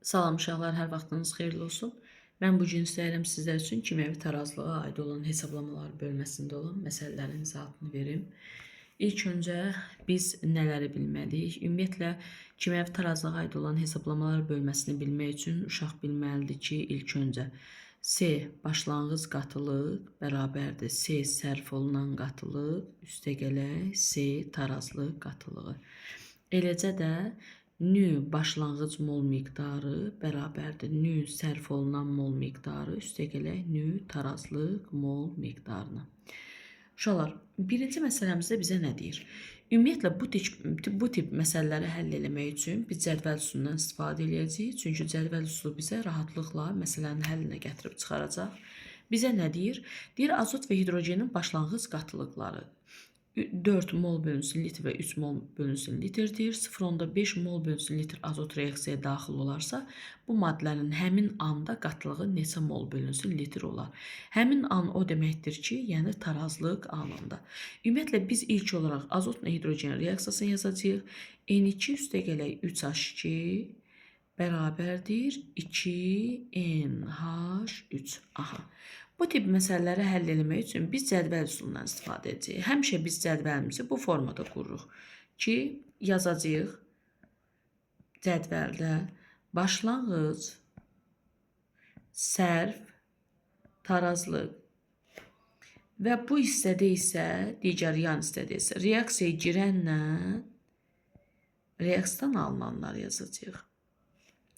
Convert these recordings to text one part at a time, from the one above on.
Salam uşaqlar, hər vaxtınız xeyirli olsun. Mən bu gün istəyirəm sizlər üçün kimyəvi tarazlığa aid olan hesablamalar bölməsində olan məsələlərin izahatını verim. İlk öncə biz nələri bilməliyik? Ümumiyyətlə, kimyəvi tarazlığa aid olan hesablamalar bölməsini bilmək üçün uşaq bilməlidir ki, ilk öncə C başlanğıc qatılıq bərabərdir C sərf olunan qatılıq üstəgələk C tarazlıq qatılığı. Eləcə də nü başlanğıc mol miqdarı bərabərdir nü sərf olunan mol miqdarı üstəgələk nü tarazlıq mol miqdarına. Uşaqlar, birinci məsələmizdə bizə nə deyir? Ümumiyyətlə, bu tip məsələləri həll etmək üçün biz cədvəl üsulundan istifadə edəcəyik. Çünki cədvəl üsulu bizə rahatlıqla məsələnin həllinə gətirib çıxaracaq. Bizə nə deyir? Deyir, azot və hidrogenin başlanğıc qatılıqları 4 mol bölünsün litr və 3 mol bölünsün litrdir. 0,5 mol bölünsün litr azot reaksiyaya daxil olarsa, bu maddələrin həmin anda qatılığı neçə mol bölünsün litr olar. Həmin an o deməkdir ki, yəni tarazlıq anında. Ümumiyyətlə, biz ilk olaraq azotla hidrogen reaksiyasını yazacağıq. N2 üstəgələk 3H2 bərabərdir 2NH3. Aha. Bu tip məsələləri həll etmək üçün biz cədvəl üsulundan istifadə edəcəyik. Həmişə biz cədvəlimizi bu formada qururuq ki, yazacağıq cədvəldə başlanğıc, sərf, tarazlıq və bu hissədə isə, digər yan hissədə isə reaksiyaya girənlə reaksiyadan alınanlar yazacağıq.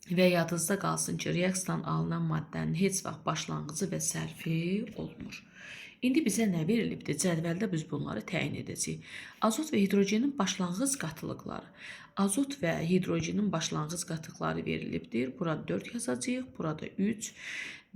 Və yadınızda qalsın ki, reaksiyadan alınan maddənin heç vaxt başlanğıcı və sərfi olmur. İndi bizə nə verilibdir? Cədvəldə biz bunları təyin edəcəyik. Azot və hidrogenin başlanğıc qatılıqları. Azot və hidrogenin başlanğıc qatılıqları verilibdir. Burada 4 yazacağıq, burada 3.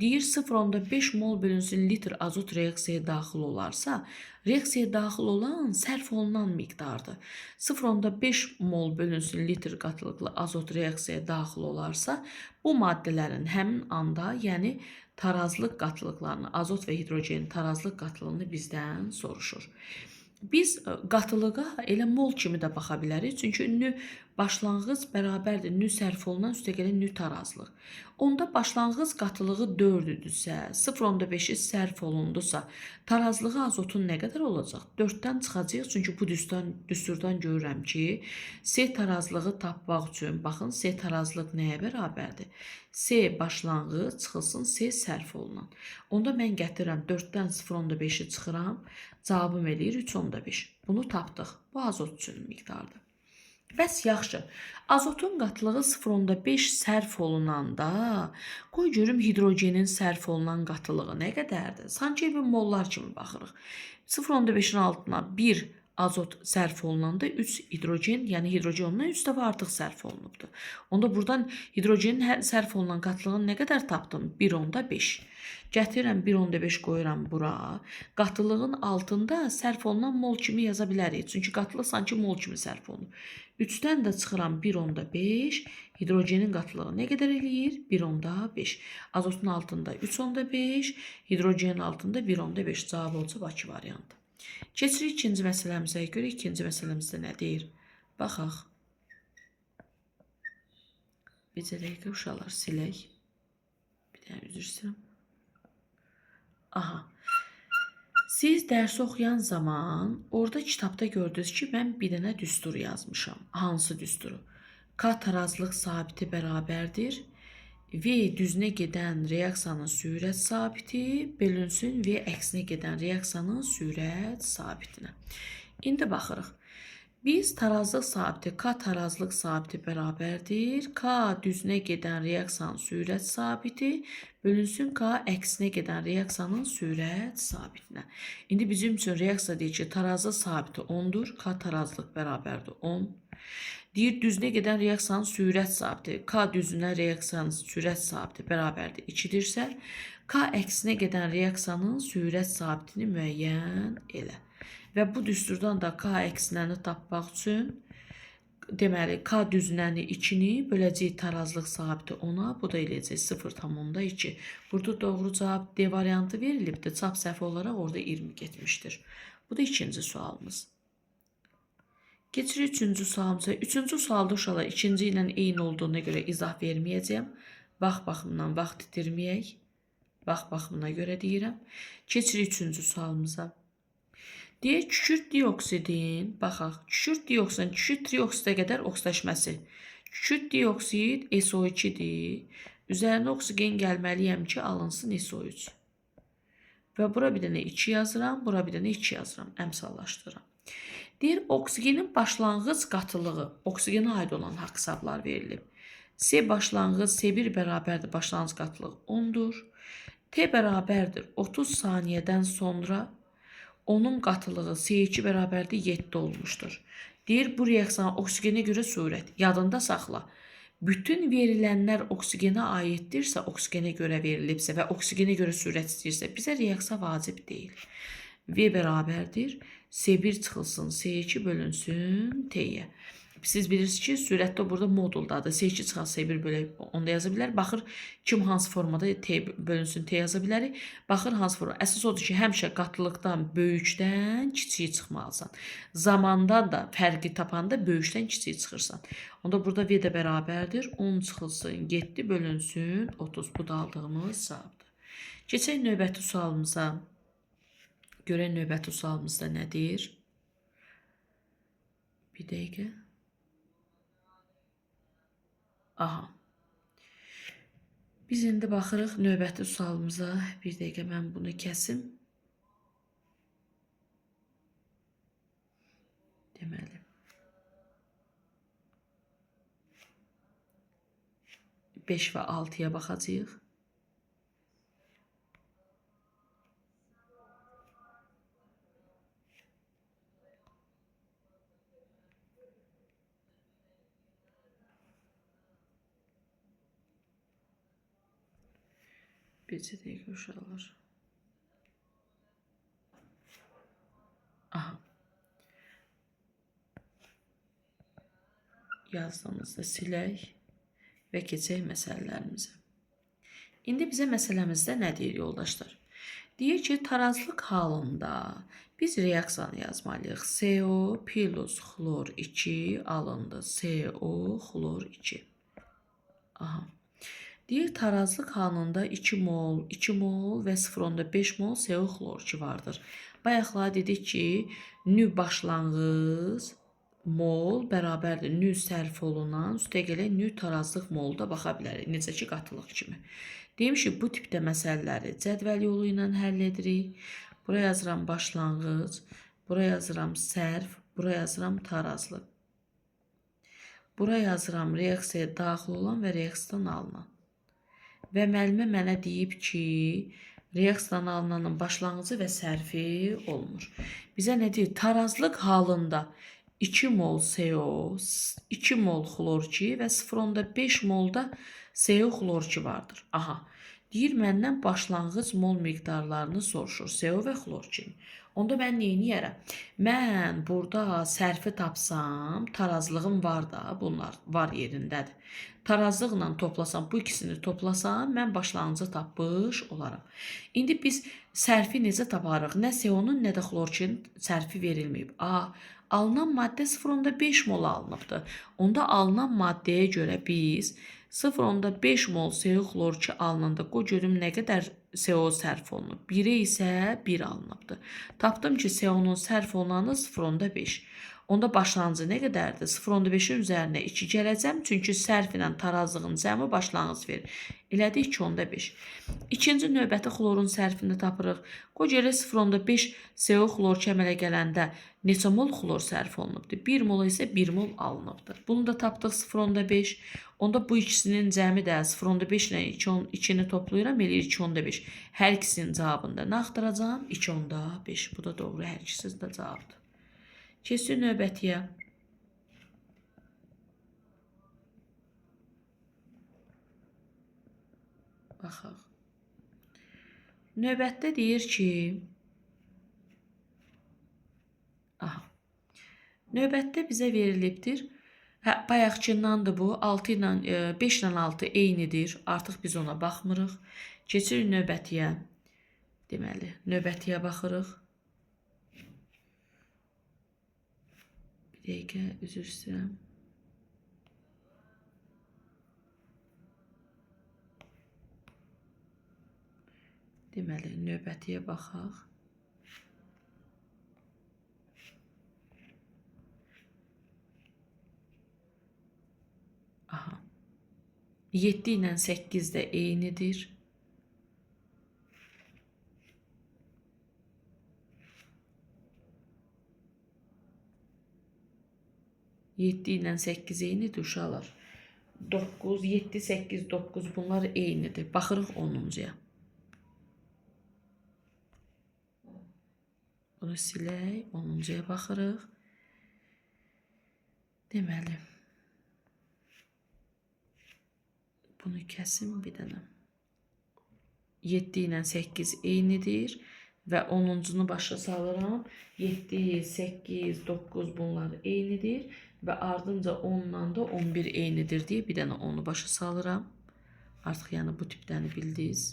Deyir 0,5 mol bölünsün litr azot reaksiyaya daxil olarsa, reaksiyaya daxil olan sərf olunan miqdardır. 0,5 mol bölünsün litr qatılıqlı azot reaksiyaya daxil olarsa, bu maddələrin həmin anda, yəni tarazlıq qatılıqlarını, azot və hidrogenin tarazlıq qatılığını bizdən soruşur. Biz qatılığa elə mol kimi də baxa bilərik. Çünki nü başlanğıc bərabərdir nü sərf olunan üstəgələk nü tarazlıq. Onda başlanğıc qatılığı 4-dürsə, 0,5-i sərf olundusa, tarazlığı azotun nə qədər olacaq? 4-dən çıxacaq. Çünki bu düsturdan görürəm ki, C tarazlığı tapmaq üçün, baxın, C tarazlıq nəyə bərabərdir? C başlanğıc çıxılsın C sərf olunan. Onda mən gətirirəm 4-dən 0,5-i çıxıram. Cavabım eləyir 3,5. Bunu tapdıq. Bu azot üçün miqdardır. Bəs yaxşı, azotun qatılığı 0,5 sərf olunanda, qoy görüm hidrogenin sərf olunan qatılığı nə qədərdir? Sanki bir mollar kimi baxırıq. 0,5-in altına 1 azot sərf olunanda 3 hidrogen, yəni hidrogen ondan 3 dəfə artıq sərf olunubdur. Onda buradan hidrogenin sərf olunan qatılığını nə qədər tapdım? 1,5. Gətirirəm 1,5 qoyuram bura. Qatılığın altında sərf olunan mol kimi yaza bilərik. Çünki qatılıq sanki mol kimi sərf olunur. 3-dən də çıxıram 1,5. Hidrogenin qatılığı nə qədər eləyir? 1,5. Azotun altında 3,5. Hidrogenin altında 1,5. Cavab olacaq A2 variantı. Keçirik ikinci məsələmizə görə. İkinci məsələmizdə nə deyir? Baxaq. Bircə dəqiqə uşaqlar silək. Bir dənə üzr istəyirəm. Aha. Siz dərsi oxuyan zaman orada kitabda gördünüz ki, mən bir dənə düstur yazmışam. Hansı düsturu? K tarazlıq sabiti bərabərdir. V düzünə gedən reaksiyanın sürət sabiti bölünsün V əksinə gedən reaksiyanın sürət sabitinə. İndi baxırıq. Biz tarazlıq sabiti, K tarazlıq sabiti bərabərdir. K düzünə gedən reaksiyanın sürət sabiti bölünsün K əksinə gedən reaksiyanın sürət sabitinə. İndi bizim üçün reaksiya deyir ki, tarazlıq sabiti 10'dur. K tarazlıq bərabərdir 10. Deyir, düzünə gedən reaksiyanın sürət sabiti, K düzünə reaksiyanın sürət sabiti bərabərdir 2'dirsə, K əksinə gedən reaksiyanın sürət sabitini müəyyən elə. Və bu düsturdan da K əksinəni tapmaq üçün, deməli, K düzünəni 2'ni böləcək tarazlıq sabiti 10'a, bu da eləyəcək 0,2. Burada doğru cavab D variantı verilibdir. Çap səhvi olaraq orada 20 getmişdir. Bu da ikinci sualımız. Keçirik üçüncü sualımıza. Üçüncü sualda uşaqlar ikinci ilə eyni olduğuna görə izah verməyəcəm. Vaxt baxımından vaxt itirməyək. Vaxt baxımına görə deyirəm. Keçirik üçüncü sualımıza. Deyək, kükürt dioksidin, baxaq, kükürt dioksidin, kükürt trioksidə qədər oksidaşməsi. Kükürt dioksid SO2-dir. Üzərinə oksigen gəlməliyəm ki, alınsın SO3. Və bura bir dənə 2 yazıram, bura bir dənə 2 yazıram, əmsallaşdırıram. Deyir, oksigenin başlanğıc qatılığı, oksigenə aid olan hesablar verilib. S başlanğıc, S1 bərabərdir, başlanğıc qatılıq 10-dur. T bərabərdir 30 saniyədən sonra onun qatılığı C2 bərabərdir 7 olmuşdur. Deyir, bu reaksiyanın oksigenə görə surət. Yadında saxla. Bütün verilənlər oksigenə aiddirsə, oksigenə görə verilibsə və oksigenə görə surət istəyirsə, bizə reaksiya vacib deyil. V bərabərdir. S1 çıxılsın, S2 bölünsün T'yə. Siz bilirsiniz ki, sürətdə burada moduldadır. S2 çıxan S1 bölüb onda yaza bilər. Baxır, kim hansı formada T bölünsün T yaza bilərik. Baxır, hansı formada. Əsas odur ki, həmişə qatılıqdan böyükdən kiçiyi çıxmalısan. Zamandan da fərqi tapanda böyükdən kiçiyi çıxırsan. Onda burada V də bərabərdir. 10 çıxılsın, 7 bölünsün 30. Bu da aldığımız cavabdır. Keçək növbəti sualımıza. Görək növbəti sualımızda nədir? Bir dəqiqə. Aha. Biz indi baxırıq növbəti sualımıza. Bir dəqiqə mən bunu kəsim. Deməli. Beş və 6-ya baxacağıq. Bircə dəqiqə uşaqlar. Aha. Yazdığımızda silək və keçək məsələlərimizə. İndi bizə məsələmizdə nə deyir yoldaşlar? Deyir ki, tarazlıq halında biz reaksiyanı yazmalıyıq. CO plus xlor 2 alındı. CO xlor 2. Aha. Deyir, tarazlıq halında 2 mol və 0,5 mol CO xlor 2 vardır. Bayaqlar dedik ki, nü başlanğıc mol bərabərdir nü sərf olunan, üstəgələ nü tarazlıq molda baxa bilərik. Necə ki, qatılıq kimi. Demiş ki, bu tipdə məsələləri cədvəl yolu ilə həll edirik. Buraya yazıram başlanğıc, buraya yazıram sərf, buraya yazıram tarazlıq. Buraya yazıram reaksiyaya daxil olan və reaksiyadan alınan. Və müəllimə mənə deyib ki, reaksiyadan alınanın başlanğıcı və sərfi olmur. Bizə nə deyir? Tarazlıq halında 2 mol CO, 2 mol xlor 2 və 0,5 molda CO xlor 2 vardır. Aha. Deyir, məndən başlanğıc mol miqdarlarını soruşur. CO və xlor 2. Onda mən neyniyərəm? Mən burada sərfi tapsam, tarazlığım var da, bunlar var yerindədir. Tarazlıqla toplasam, bu ikisini toplasam, mən başlanğıcı tapmış olaram. İndi biz sərfi necə taparıq? Nə CO-nun, nə də xlor 2-nin sərfi verilməyib. Alınan maddə 0,5 mol alınıbdır. Onda alınan maddəyə görə biz 0,5 mol CO xlor 2 alınanda qoy görüm nə qədər CO sərf olunub. 1-ə isə 1 alınıbdır. Tapdım ki, CO-nun sərf olunanı 0,5. Onda başlanğıcı nə qədərdir? 0,5-in üzərinə 2 gələcəm. Çünki sərf ilə tarazlığın cəmi başlanğıc verir. Elədi 2,5. İkinci növbəti xlorun sərfini tapırıq. Qoy görə 0,5 CO xlor 2 əmələ gələndə neçə mol xlor sərf olunubdur? 1 mol isə 1 mol alınıbdır. Bunu da tapdıq 0,5. Onda bu ikisinin cəmi də 0,5 ilə 2-ni toplayıram, eləyir 2,5. Hər ikisinin cavabında nə axtaracağam? 2,5. Bu da doğru, hər ikisi də cavabdır. Keçir növbətiyə. Baxaq. Növbətdə deyir ki, növbətdə bizə verilibdir. Bayaqçındandır bu. 5 ilə 6 eynidir. Artıq biz ona baxmırıq. Keçirik növbətiyə. Deməli, növbətiyə baxırıq. Bir dəqiqə, üzr istəyirəm. Deməli, növbətiyə baxaq. Aha. 7 ilə 8 də eynidir. 7 ilə 8 eynidir uşaqlar. 9, 7, 8, 9 bunlar eynidir. Baxırıq 10-cuya. Bunu silək, 10-cuya baxırıq. Deməli, bunu kəsim bir dənə. 7 ilə 8 eynidir və 10-cunu başa salıram. 7, 8, 9 bunlar eynidir və ardınca 10-la da 11 eynidir deyə bir dənə onu başa salıram. Artıq yəni bu tipdəni bildiniz.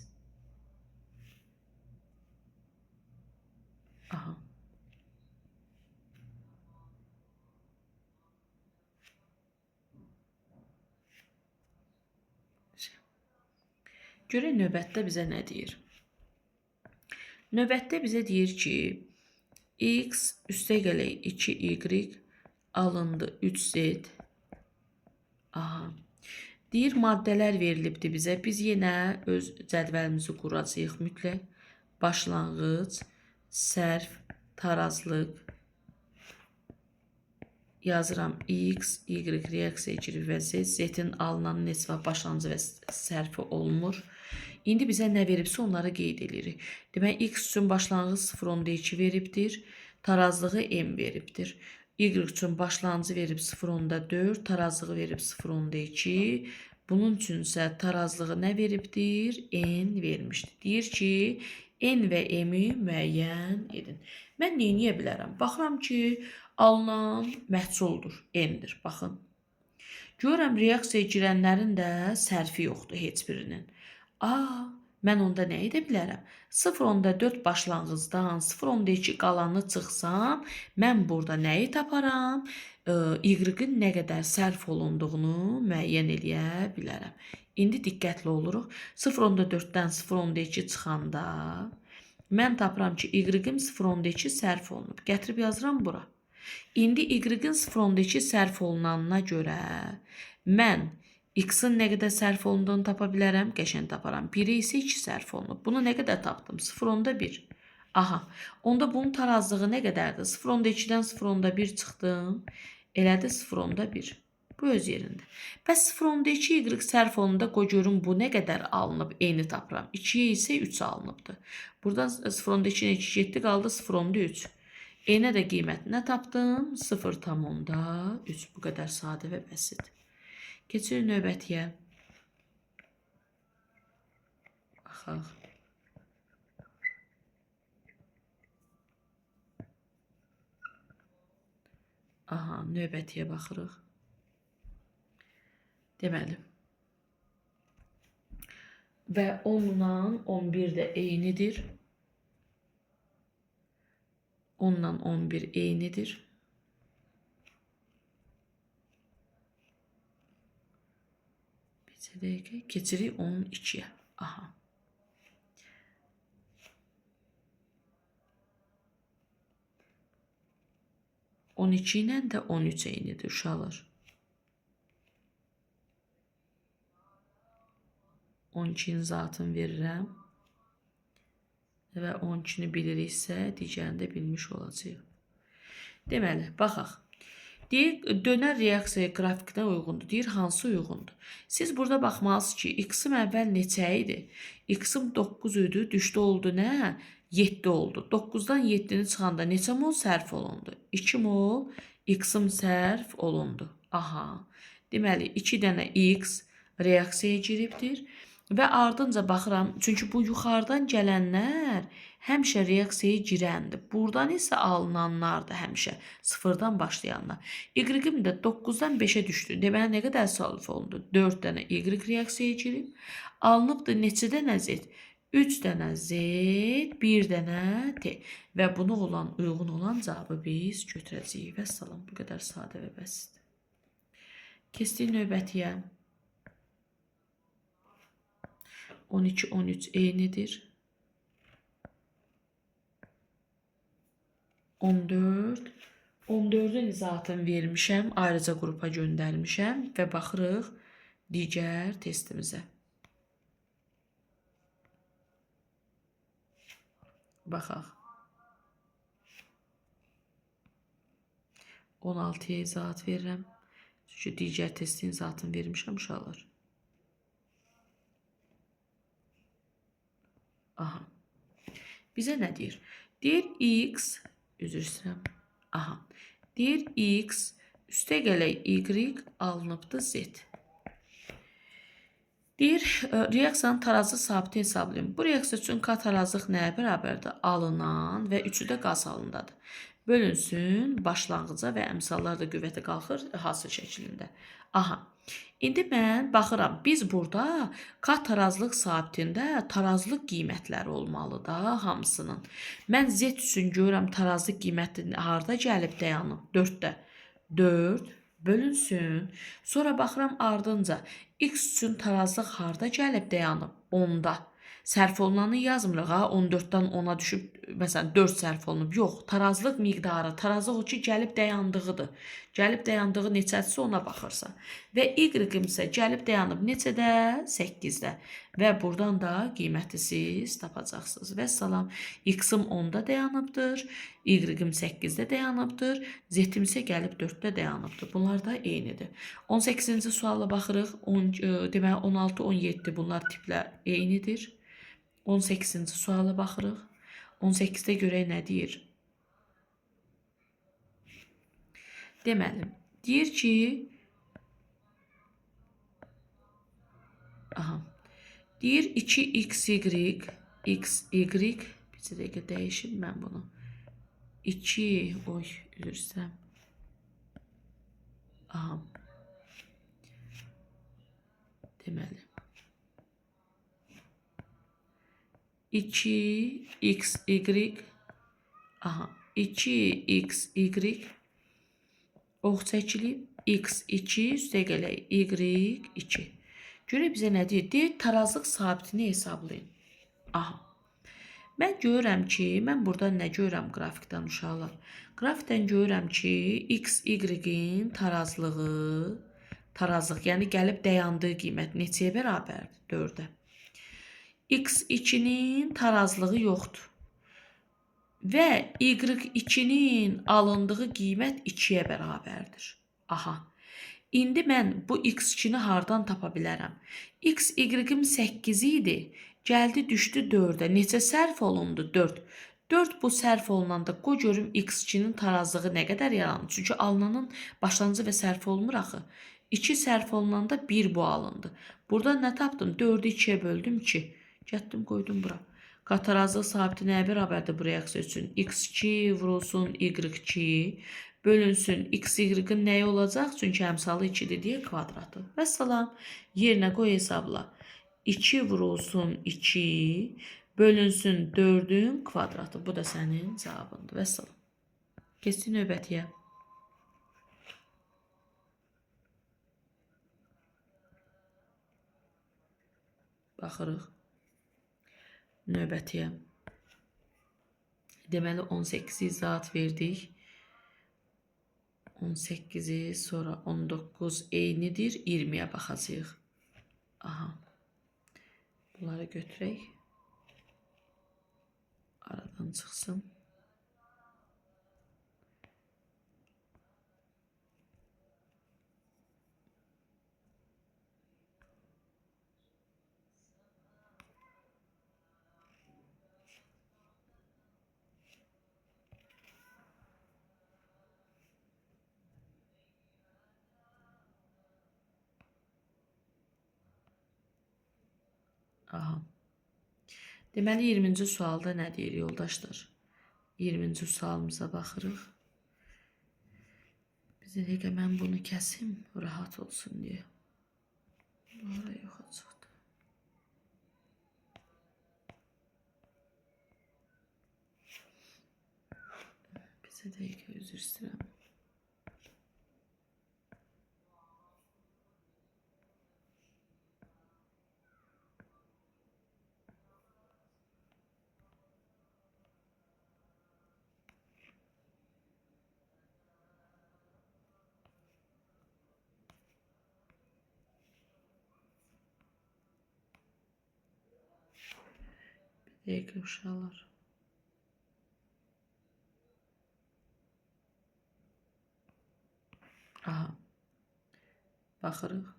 Aha. Görək növbətdə bizə nə deyir? Növbətdə bizə deyir ki, x üstə gələk 2y alındı 3z. Aha. Deyir, maddələr verilibdir bizə. Biz yenə öz cədvəlimizi quracağıq mütləq. Başlanğıc, sərf, tarazlıq. Yazıram x, y reaksiya girir və z. Z-in alınan neçə başlanğıcı və sərfi olmur. İndi bizə nə veribsə onları qeyd edirik. Demək, x üçün başlanğıc 0,2 veribdir. Tarazlığı m veribdir. Y üçün başlanğıcı verib 0,4, tarazlığı verib 0,2. Bunun üçünsə tarazlığı nə veribdir? N vermişdir. Deyir ki, n və m-i müəyyən edin. Mən neyniyə bilərəm? Baxıram ki, alınan məhsuldur, n-dir. Baxın. Görürəm, reaksiya girənlərin də sərfi yoxdur heç birinin. Mən onda nə edə bilərəm? 0,4 başlanğıcdan 0,2 qalanı çıxsam, mən burada nəyi taparam? Y-in nə qədər sərf olunduğunu müəyyən eləyə bilərəm. İndi diqqətli oluruq. 0,4-dən 0,2 çıxanda mən tapıram ki, Y-in 0,2 sərf olunub. Gətirib yazıram bura. İndi Y-in 0,2 sərf olunanına görə mən x-in nə qədər sərf olunduğunu tapa bilərəm, qəşəng taparam. 1-ə isə 2 sərf olunub. Bunu nə qədər tapdım? 0,1. Aha, onda bunun tarazlığı nə qədərdir? 0,2-dən 0,1 çıxdım. Elədi 0,1. Bu öz yerində. Bəs 0,2 y sərf olunanda qoy görüm bu nə qədər alınıb, eyni tapıram. 2-yə isə 3 alınıbdır. Buradan 0,2-nə 2 getdi, qaldı 0,3. Eynə də qiymətini tapdım. 0,3. Bu qədər sadə və bəsit. Keçirik növbətiyə. Baxaq. Aha, növbətiyə baxırıq. Deməli. Və 10-la 11 də eynidir. 10-la 11 eynidir. Bir dəqiqə, keçirik 12-yə. Aha. On iki ilə də 13 eynidir uşaqlar. 12-nin zatını verirəm. Və 12-ni biliriksə, digərini də bilmiş olacaq. Deməli, baxaq. Deyir, dönər reaksiya qrafikinə uyğundur. Deyir, hansı uyğundur? Siz burada baxmalısınız ki, x-im əvvəl neçə idi? X-im 9 idi, düşdü oldu nə? 7 oldu. 9-dan 7-ni çıxanda neçə mol sərf olundu? 2 mol x-im sərf olundu. Aha. Deməli, 2 dənə x reaksiyaya giribdir. Və ardınca baxıram, çünki bu yuxarıdan gələnlər həmişə reaksiyaya girəndir. Buradan isə alınanlardır həmişə, sıfırdan başlayanlar. Y-im də 9-dan 5-ə düşdü. Deməli, nə qədər sərf olundu? 4 dənə Y reaksiyaya girib. Alınıbdır neçə dənə Z? 3 dənə Z, 1 dənə T və buna olan uyğun olan cavabı biz götürəcəyik. Və salam, bu qədər sadə və bəsitdir. Keçdik növbətiyə. 12, 13 eynidir. 14. 14-ün izahatını vermişəm, ayrıca qrupa göndərmişəm və baxırıq digər testimizə. Baxaq. 16-ya izahat verirəm. Çünki digər testin izahatını vermişəm uşaqlar. Aha. Bizə nə deyir? Deyir x, üzr istəyirəm. Aha. Deyir x üstə gələk y alınıbdır z. Deyir, reaksiyanın tarazı sabiti hesablayın. Bu reaksiya üçün K tarazlıq nəyə bərabərdir? Alınan və üçü də qaz halındadır. Bölünsün, başlanğıca və əmsallar da qüvvətə qalxır hasıl şəklində. Aha. İndi mən baxıram, biz burada K tarazlıq sabitində tarazlıq qiymətləri olmalı da hamısının. Mən Z üçün görürəm tarazlıq qiyməti harda gəlib dayanıb? 4-də. 4 bölünsün. Sonra baxıram ardınca x üçün tarazlıq harda gəlib dayanıb? 10-da. Sərf olunanı yazmırıq ha, 14-dən 10-a düşüb, məsələn 4 sərf olunub. Yox, tarazlıq miqdarı, tarazlıq o ki gəlib dayandığıdır. Gəlib dayandığı neçədirsə ona baxırsan. Və y isə gəlib dayanıb neçədə? 8-də. Və buradan da qiyməti siz tapacaqsınız. Və salam, x-im 10-da dayanıbdır, y-im 8-də dayanıbdır, z-im isə gəlib 4-də dayanıbdır. Bunlar da eynidir. 18-ci suala baxırıq. Deməli 16, 17 bunlar tiplər eynidir. 18-ci suala baxırıq. 18-də görək nə deyir? Deməli, deyir ki, aha, deyir 2xy, xy, bir dəqiqə dəyişim mən bunu. 2, üzr istəyirəm. Aha. Deməli. 2xy, aha, 2xy ox çəkilib, x2 üstə gələk, y2. Görək bizə nə deyir? Deyir, tarazlıq sabitini hesablayın. Aha. Mən görürəm ki, mən burada nə görürəm qrafikdən uşaqlar? Qrafikdən görürəm ki, x-y-in tarazlığı, yəni gəlib dayandığı qiymət neçəyə bərabərdir? 4-də. x2-nin tarazlığı yoxdur. Və y2-nin alındığı qiymət 2-yə bərabərdir. Aha. İndi mən bu x2-ni hardan tapa bilərəm? X-y-im 8 idi. Gəldi düşdü 4-ə. Neçə sərf olundu? 4. 4 bu sərf olunanda qoy görüm x2-nin tarazlığı nə qədər yaranır? Çünki alınanın başlanğıcı və sərf olunmur axı. 2 sərf olunanda 1 bu alındı. Burada nə tapdım? 4-ü 2-yə böldüm 2. Gətdim qoydum bura. Tarazlıq sabiti nəyə bərabərdir bu reaksiya üçün? x2 vurulsun y2 bölünsün x-y-in nəyi olacaq? Çünki əmsalı 2-dir deyə kvadratı. Və salam, yerinə qoy hesabla. 2 vurulsun 2 bölünsün 4-ün kvadratı. Bu da sənin cavabındır. Və salam. Keçdik növbətiyə. Baxırıq. Növbətiyə. Deməli 18-i izahat verdik. 18-i sonra 19 eynidir. 20-yə baxacağıq. Aha. Bunları götürək. Aradan çıxsın. Aha. Deməli 20-ci sualda nə deyir yoldaşlar? 20-ci sualımıza baxırıq. Bir dəqiqə mən bunu kəsim, rahat olsun deyə. Bunlara yoxa çıxdı. Bir dəqiqə üzr istəyirəm. Bir dəqiqə uşaqlar. Aha. Baxırıq.